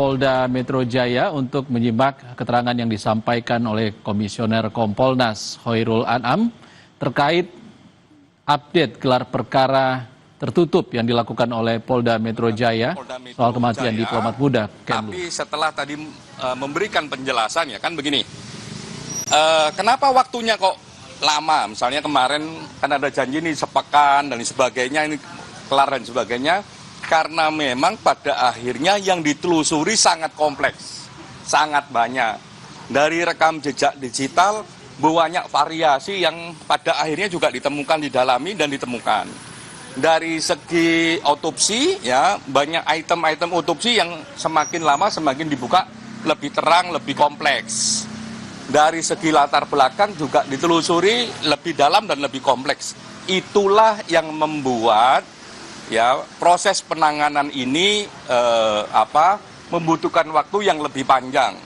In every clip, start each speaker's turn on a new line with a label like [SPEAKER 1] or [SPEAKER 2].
[SPEAKER 1] Polda Metro Jaya untuk menyimak keterangan yang disampaikan oleh Komisioner Kompolnas Khoirul An'am terkait update gelar perkara tertutup yang dilakukan oleh Polda Metro Jaya soal kematian diplomat muda Kemlu.
[SPEAKER 2] Tapi setelah tadi memberikan penjelasan ya kan begini, kenapa waktunya kok lama? Misalnya kemarin kan ada janji ini sepekan dan sebagainya, ini kelar dan sebagainya. Karena memang pada akhirnya yang ditelusuri sangat kompleks, sangat banyak. Dari rekam jejak digital, banyak variasi yang pada akhirnya juga ditemukan, didalami dan ditemukan. Dari segi otopsi, ya banyak item-item otopsi yang semakin lama semakin dibuka lebih terang, lebih kompleks. Dari segi latar belakang juga ditelusuri lebih dalam dan lebih kompleks. Itulah yang membuat ya proses penanganan ini membutuhkan waktu yang lebih panjang.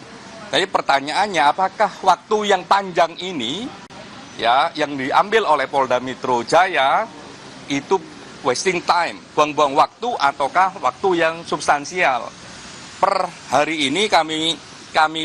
[SPEAKER 2] Tapi pertanyaannya, apakah waktu yang panjang ini ya yang diambil oleh Polda Metro Jaya itu wasting time, buang-buang waktu ataukah waktu yang substansial? Per hari ini kami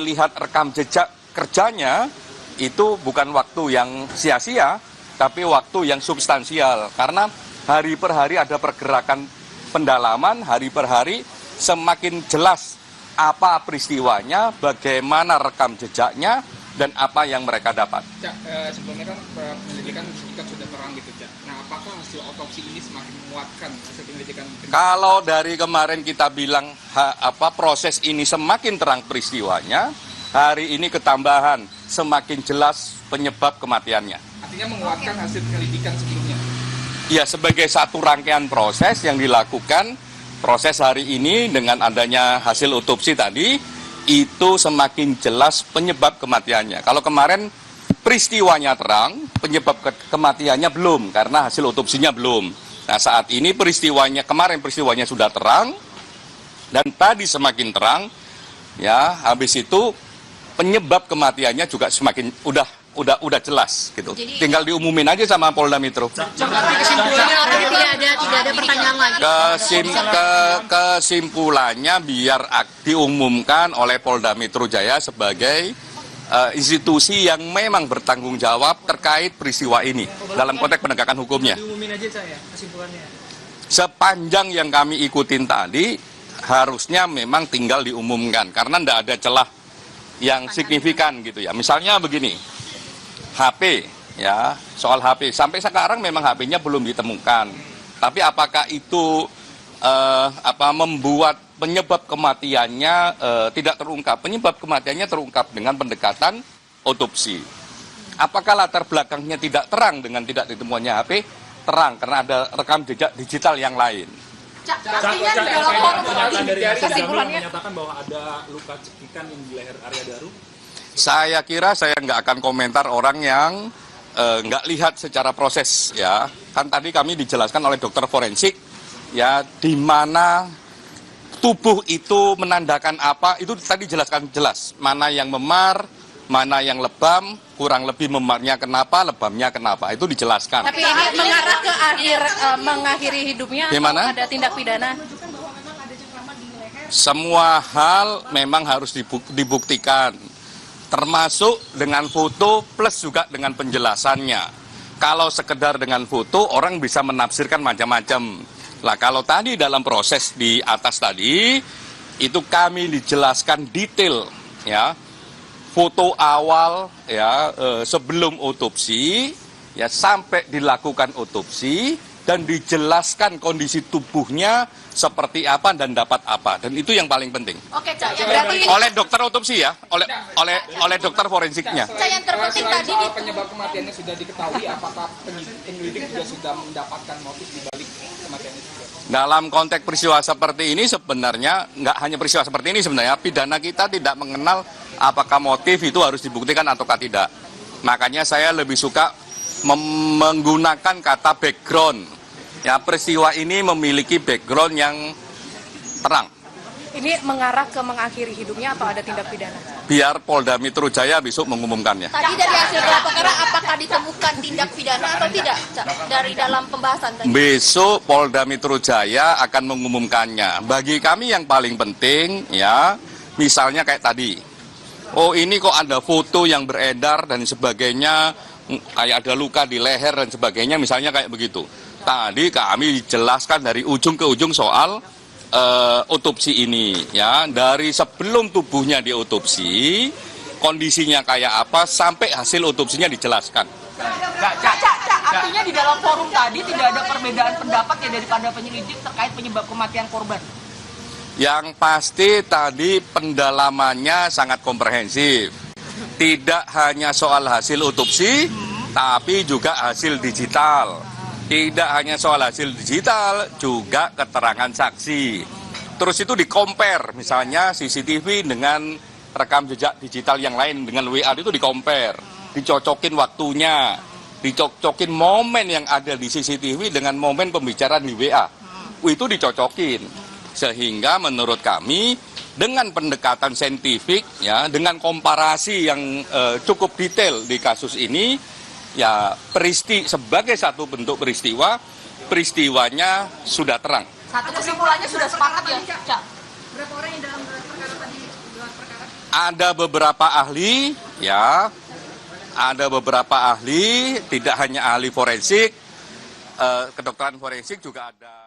[SPEAKER 2] lihat rekam jejak kerjanya itu bukan waktu yang sia-sia, tapi waktu yang substansial karena hari per hari ada pergerakan pendalaman, hari per hari semakin jelas apa peristiwanya, bagaimana rekam jejaknya, dan apa yang mereka dapat.
[SPEAKER 3] Cak, sebelumnya kan penyelidikan sudah terang gitu, Cak. Nah, apakah hasil otopsi ini semakin menguatkan hasil penyelidikan?
[SPEAKER 2] Kalau dari kemarin kita bilang proses ini semakin terang peristiwanya, hari ini ketambahan semakin jelas penyebab kematiannya.
[SPEAKER 3] Artinya menguatkan hasil penyelidikan sebelumnya?
[SPEAKER 2] Ya, sebagai satu rangkaian proses yang dilakukan, proses hari ini dengan adanya hasil otopsi tadi, itu semakin jelas penyebab kematiannya. Kalau kemarin peristiwanya terang, penyebab kematiannya belum, karena hasil otopsinya belum. Nah, saat ini kemarin peristiwanya sudah terang, dan tadi semakin terang, ya, habis itu penyebab kematiannya juga semakin udah jelas gitu. Jadi, tinggal diumumin aja sama Polda Metro.
[SPEAKER 4] Kesimpulannya tidak ada pertanyaan lagi.
[SPEAKER 2] Kesimpulannya biar diumumkan oleh Polda Metro Jaya sebagai institusi yang memang bertanggung jawab terkait peristiwa ini dalam konteks penegakan hukumnya.
[SPEAKER 3] Diumumin aja saya kesimpulannya.
[SPEAKER 2] Sepanjang yang kami ikutin tadi harusnya memang tinggal diumumkan karena tidak ada celah yang signifikan gitu ya. Misalnya begini, HP ya, soal HP sampai sekarang memang HP-nya belum ditemukan. Tapi apakah itu membuat penyebab kematiannya tidak terungkap? Penyebab kematiannya terungkap dengan pendekatan otopsi. Apakah latar belakangnya tidak terang dengan tidak ditemukannya HP? Terang karena ada rekam jejak digital yang lain.
[SPEAKER 4] Artinya dalam kesimpulannya
[SPEAKER 3] menyatakan bahwa ada luka cekikan di leher Arya Daru.
[SPEAKER 2] Saya kira saya nggak akan komentar orang yang nggak lihat secara proses ya. Kan tadi kami dijelaskan oleh dokter forensik ya di mana tubuh itu menandakan apa, itu tadi jelaskan jelas. Mana yang memar, mana yang lebam, kurang lebih memarnya kenapa, lebamnya kenapa, itu dijelaskan.
[SPEAKER 4] Tapi ini mengarah ke mengakhiri hidupnya
[SPEAKER 2] Gimana?
[SPEAKER 4] Atau ada tindak pidana?
[SPEAKER 2] Semua hal memang harus dibuktikan. Termasuk dengan foto plus juga dengan penjelasannya. Kalau sekedar dengan foto orang bisa menafsirkan macam-macam. Lah kalau tadi dalam proses di atas tadi itu kami dijelaskan detail ya. Foto awal ya sebelum otopsi ya sampai dilakukan otopsi dan dijelaskan kondisi tubuhnya seperti apa dan dapat apa, dan itu yang paling penting.
[SPEAKER 4] Oke, Cak, berarti
[SPEAKER 2] oleh dokter otopsi ya, oleh dokter forensiknya.
[SPEAKER 4] Cak, yang terpenting tadi
[SPEAKER 3] soal penyebab kematiannya sudah diketahui, apakah penyelidik juga sudah mendapatkan motif di balik kematian itu?
[SPEAKER 2] Dalam konteks peristiwa seperti ini sebenarnya nggak hanya peristiwa seperti ini, sebenarnya pidana kita tidak mengenal apakah motif itu harus dibuktikan ataukah tidak. Makanya saya lebih suka menggunakan kata background. Ya, peristiwa ini memiliki background yang terang.
[SPEAKER 4] Ini mengarah ke mengakhiri hidupnya atau ada tindak pidana?
[SPEAKER 2] Biar Polda Metro Jaya besok mengumumkannya.
[SPEAKER 5] Tadi dari hasil gelar perkara apakah ditemukan tindak pidana atau tidak, Cak? Dari dalam pembahasan tadi.
[SPEAKER 2] Besok Polda Metro Jaya akan mengumumkannya. Bagi kami yang paling penting ya, misalnya kayak tadi. Oh ini kok ada foto yang beredar dan sebagainya, kayak ada luka di leher dan sebagainya, misalnya kayak begitu. Tadi kami jelaskan dari ujung ke ujung soal otopsi ini ya, dari sebelum tubuhnya diotopsi, kondisinya kayak apa sampai hasil otopsinya dijelaskan.
[SPEAKER 6] Artinya di dalam forum tadi tidak ada perbedaan pendapat ya daripada penyelidik terkait penyebab kematian korban.
[SPEAKER 2] Yang pasti tadi pendalamannya sangat komprehensif. Tidak hanya soal hasil otopsi, tapi juga hasil digital. Tidak hanya soal hasil digital, juga keterangan saksi. Terus itu di-compare, misalnya CCTV dengan rekam jejak digital yang lain, dengan WA itu di-compare. Dicocokin waktunya, dicocokin momen yang ada di CCTV dengan momen pembicaraan di WA. Itu dicocokin. Sehingga menurut kami, dengan pendekatan saintifik, ya, dengan komparasi yang cukup detail di kasus ini, ya sebagai satu bentuk peristiwanya sudah terang.
[SPEAKER 6] Satu kesimpulannya sudah sepakat ya, Cak?
[SPEAKER 5] Berapa orang yang dalam gelar perkara tadi gelar perkara?
[SPEAKER 2] Ada beberapa ahli, ya, ada beberapa ahli, tidak hanya ahli forensik, kedokteran forensik juga ada.